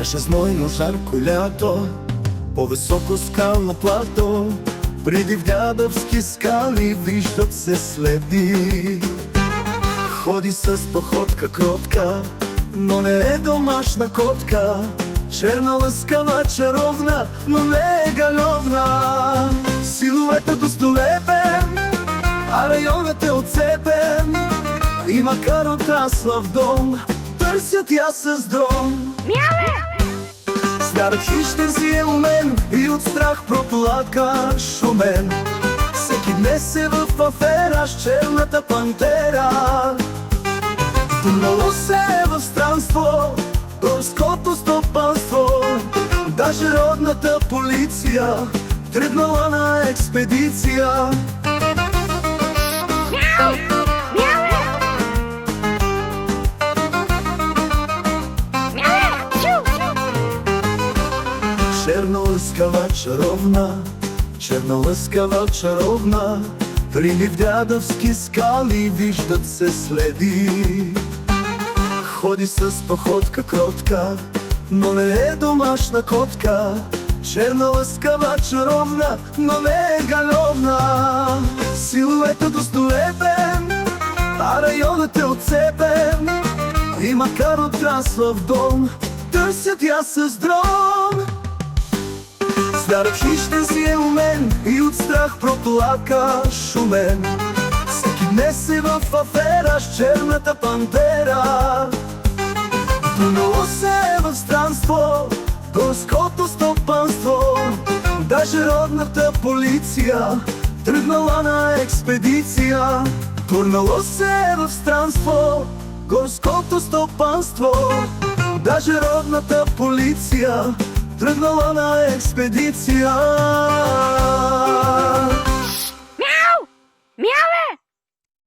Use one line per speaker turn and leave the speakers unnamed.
Беше знойно жарко лято, по-високо скално плато, преди в дядовски скали виждат се следи. Ходи с походка кротка, но не е домашна котка, черна лъскава чаровна, но не е галовна. Силуетът достолепен, а районът е отцепен, и макар отрасла в дом, търсят я с дрон. Старът хищен си е умен и от страх проплака шумен. Всеки днес е в афера с черната пантера. Втурнало се е в странство горското стопанство, даже родната полиция тръгнала на експедиция. Чернолъскава чаровна, чернолъскава чаровна, прили в дядовски скали виждат се следи. Ходи с походка кротка, но не е домашна котка, чернолъскава чаровна, но не е галовна. Силуетът достолепен, а районът е отцепен, и макар отрасла в дом, търсят я с дрон. Старът хищен си е умен и от страх проплака шумен. Всеки днес е в афера с черната пантера. Втурнало се е в странство горското стопанство, даже родната полиция тръгнала на експедиция. Втурнало се е в странство горското стопанство, даже родната полиция тръгнала на експедиция.